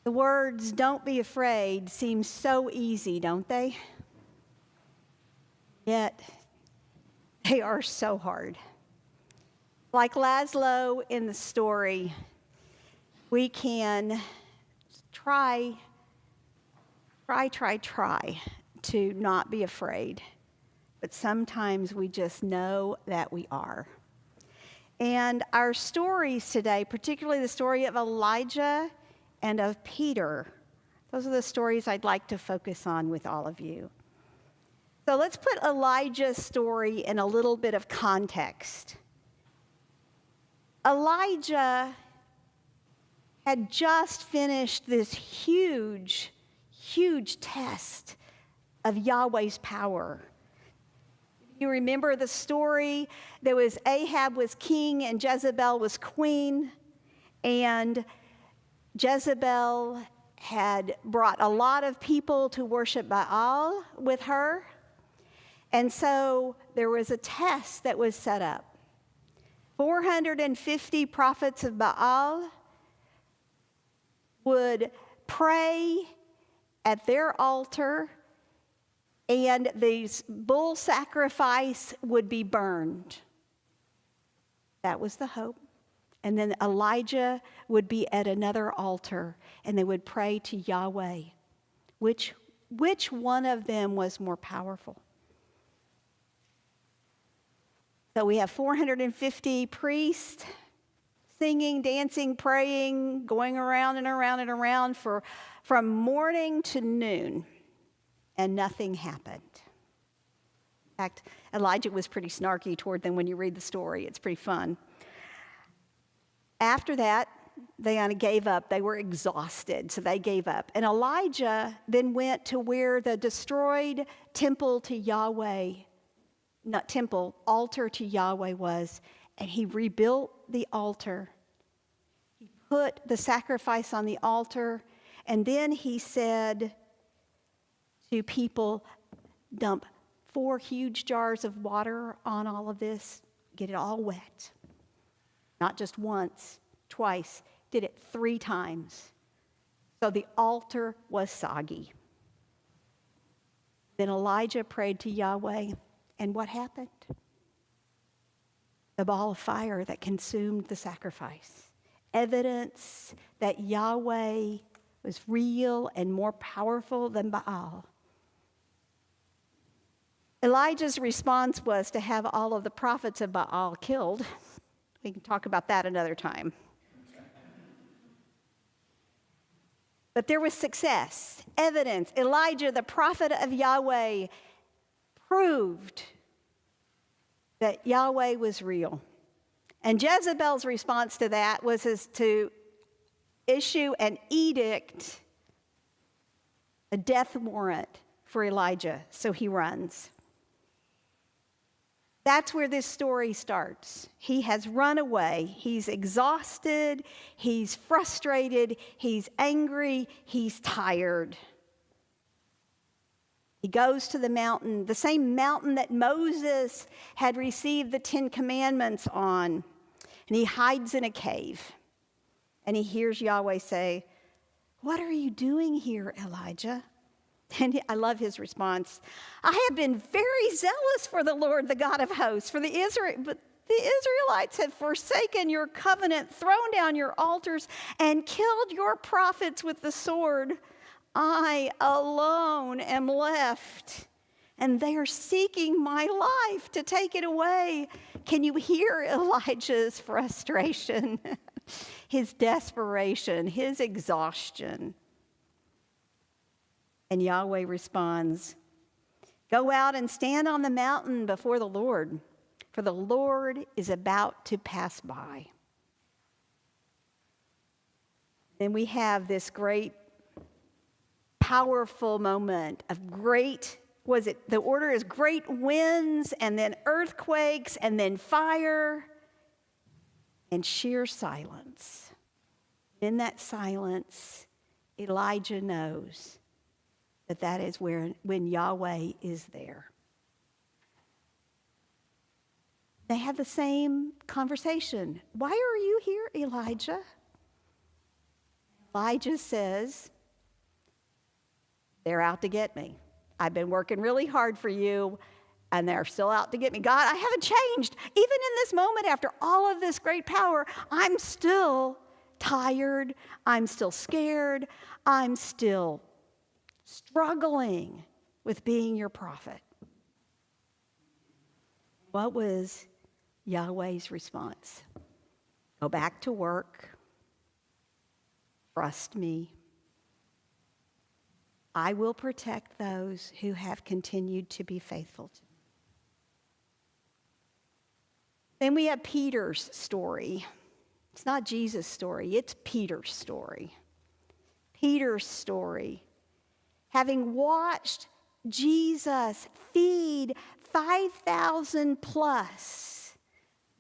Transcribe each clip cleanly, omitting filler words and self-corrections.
The words, "don't be afraid," seem so easy, don't they? Yet, they are so hard. Like Laszlo in the story, we can try to not be afraid. But sometimes we just know that we are. And our stories today, particularly the story of Elijah and of Peter, those are the stories I'd like to focus on with all of you. So let's put Elijah's story in a little bit of context. Elijah had just finished this huge test of Yahweh's power. You remember the story? There was Ahab was king and Jezebel was queen, and Jezebel had brought a lot of people to worship Baal with her. And so there was a test that was set up. 450 prophets of Baal would pray at their altar, and the bull sacrifice would be burned. That was the hope. And then Elijah would be at another altar, and they would pray to Yahweh. Which one of them was more powerful? So we have 450 priests singing, dancing, praying, going around and around and around from morning to noon, and nothing happened. In fact, Elijah was pretty snarky toward them when you read the story. It's pretty fun. After that, they kind of gave up. They were exhausted, so they gave up. And Elijah then went to where the destroyed temple to Yahweh, not temple, altar to Yahweh was, and he rebuilt the altar. He put the sacrifice on the altar, and then he said to people, dump 4 huge jars of water on all of this, get it all wet. Not just once, twice, did it 3 times. So the altar was soggy. Then Elijah prayed to Yahweh, and what happened? The ball of fire that consumed the sacrifice. Evidence that Yahweh was real and more powerful than Baal. Elijah's response was to have all of the prophets of Baal killed. We can talk about that another time. But there was success, evidence. Elijah, the prophet of Yahweh, proved that Yahweh was real. And Jezebel's response to that was to issue an edict, a death warrant for Elijah, so he runs. That's where this story starts. He has run away. He's exhausted. He's frustrated. He's angry. He's tired. He goes to the mountain, the same mountain that Moses had received the 10 Commandments on, and he hides in a cave. And he hears Yahweh say, "What are you doing here, Elijah?" And I love his response. "I have been very zealous for the Lord, the God of hosts, but the Israelites have forsaken your covenant, thrown down your altars, and killed your prophets with the sword. I alone am left, and they are seeking my life to take it away." Can you hear Elijah's frustration, his desperation, his exhaustion? And Yahweh responds, "Go out and stand on the mountain before the Lord, for the Lord is about to pass by." Then we have this great, powerful moment of the order is great winds, and then earthquakes, and then fire, and sheer silence. In that silence, Elijah knows that is when Yahweh is there. They have the same conversation. "Why are you here, Elijah?" Elijah says, they're out to get me. I've been working really hard for you, and they're still out to get me. God, I haven't changed. Even in this moment, after all of this great power, I'm still tired. I'm still scared. I'm still struggling with being your prophet. What was Yahweh's response? Go back to work. Trust me. I will protect those who have continued to be faithful to me. Then we have Peter's story. It's not Jesus' story, it's Peter's story. Peter's story. Having watched Jesus feed 5,000 plus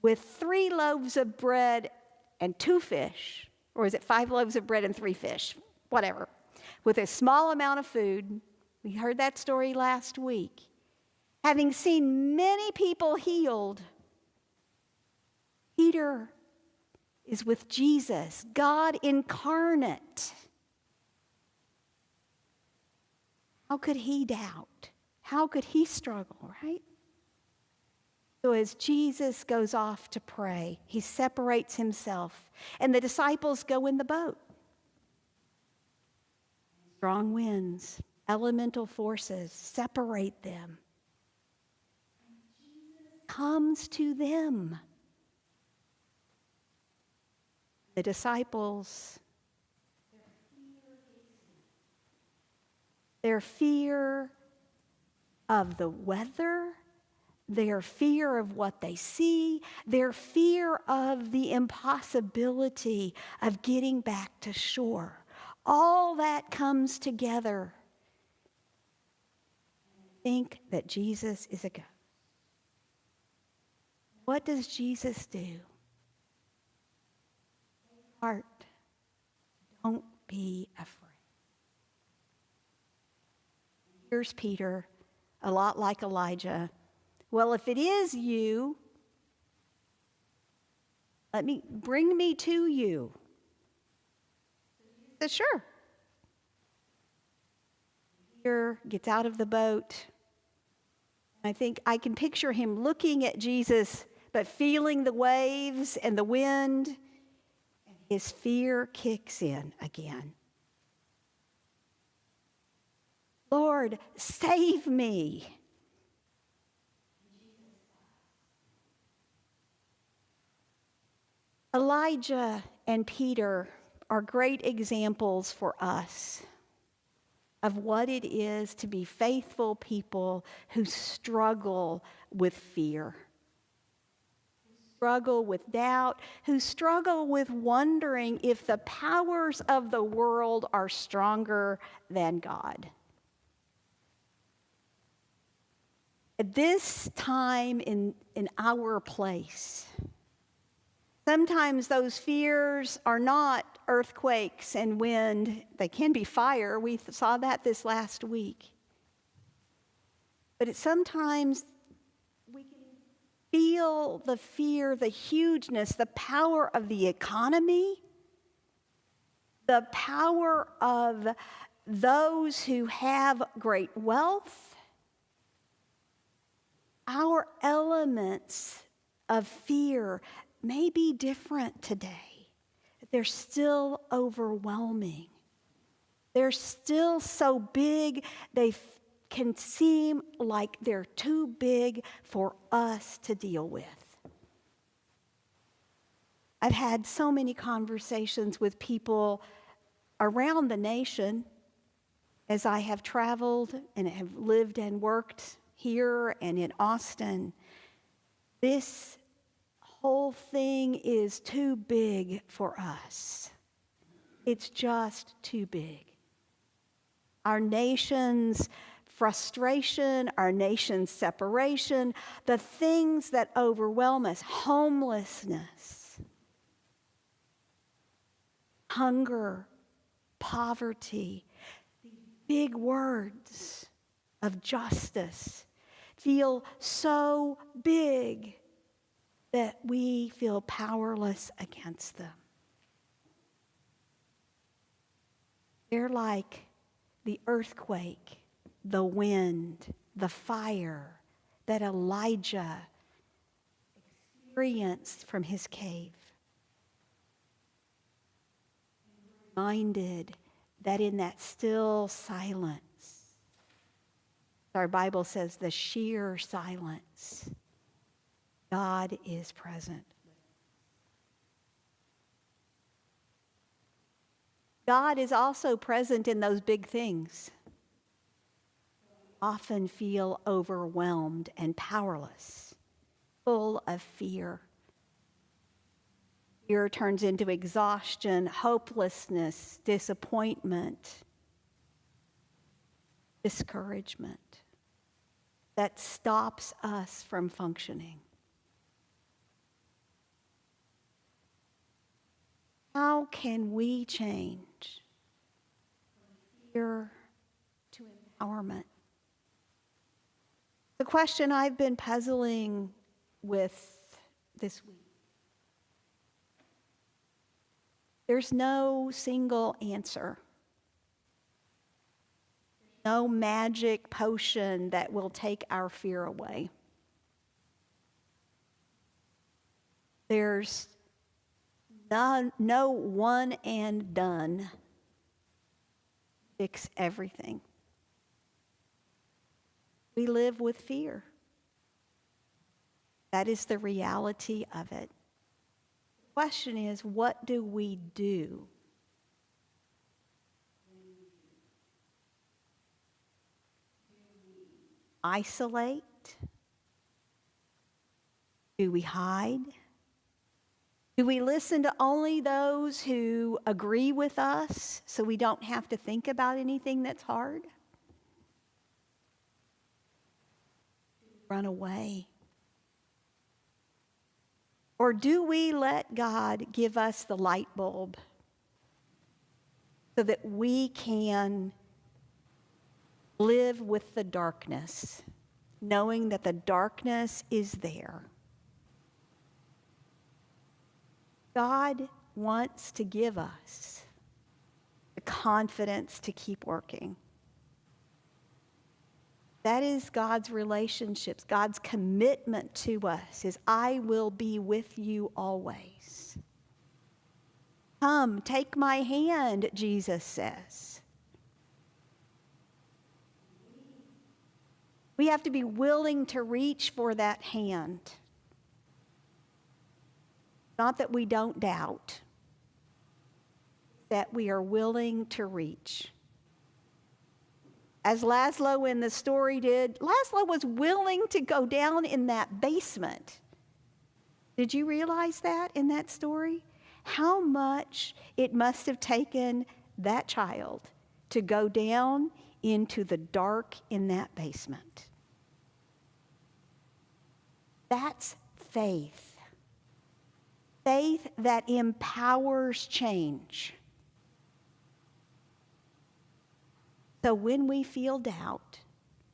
with 3 loaves of bread and 2 fish, or is it 5 loaves of bread and 3 fish? Whatever. With a small amount of food. We heard that story last week. Having seen many people healed, Peter is with Jesus, God incarnate. How could he doubt? How could he struggle, right? So as Jesus goes off to pray, he separates himself, and the disciples go in the boat. Strong winds, elemental forces separate them. Jesus comes to them. The disciples, their fear of the weather, their fear of what they see, their fear of the impossibility of getting back to shore. All that comes together. Think that Jesus is a ghost. What does Jesus do? Heart, don't be afraid. Here's Peter, a lot like Elijah. Well, if it is you, bring me to you. He says, sure. Peter gets out of the boat. I think I can picture him looking at Jesus, but feeling the waves and the wind, and his fear kicks in again. Lord, save me. Elijah and Peter are great examples for us of what it is to be faithful people who struggle with fear, who struggle with doubt, who struggle with wondering if the powers of the world are stronger than God. At this time in our place, sometimes those fears are not earthquakes and wind. They can be fire. We saw that this last week. But sometimes we can feel the fear, the hugeness, the power of the economy, the power of those who have great wealth. Our elements of fear may be different today. They're still overwhelming. They're still so big, they can seem like they're too big for us to deal with. I've had so many conversations with people around the nation as I have traveled and have lived and worked here and in Austin. This whole thing is too big for us. It's just too big. Our nation's frustration, our nation's separation, the things that overwhelm us, homelessness, hunger, poverty, these big words of justice feel so big that we feel powerless against them. They're like the earthquake, the wind, the fire that Elijah experienced from his cave. Reminded that in that still silence, our Bible says the sheer silence, God is present. God is also present in those big things. Often feel overwhelmed and powerless, full of fear. Fear turns into exhaustion, hopelessness, disappointment, discouragement that stops us from functioning. How can we change from fear to empowerment? The question I've been puzzling with this week. There's no single answer. No magic potion that will take our fear away. There's no one and done fix everything. We live with fear. That is the reality of it. The question is, what do we do? Isolate? Do we hide? Do we listen to only those who agree with us so we don't have to think about anything that's hard? Run away? Or do we let God give us the light bulb so that we can live with the darkness, knowing that the darkness is there? God wants to give us the confidence to keep working. That is God's relationships. God's commitment to us is, I will be with you always. Come, take my hand, Jesus says. We have to be willing to reach for that hand. Not that we don't doubt, that we are willing to reach. As Laszlo in the story did, Laszlo was willing to go down in that basement. Did you realize that in that story? How much it must have taken that child to go down into the dark in that basement. That's faith. Faith that empowers change. So when we feel doubt,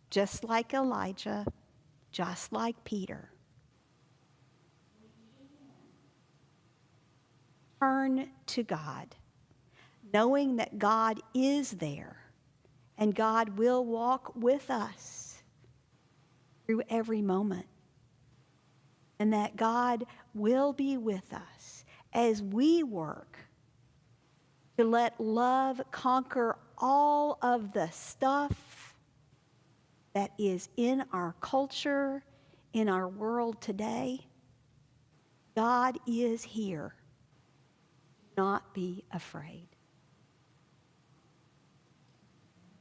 just like Elijah, just like Peter, turn to God, knowing that God is there and God will walk with us through every moment, and that God will be with us as we work to let love conquer all of the stuff that is in our culture, in our world today. God is here. Do not be afraid.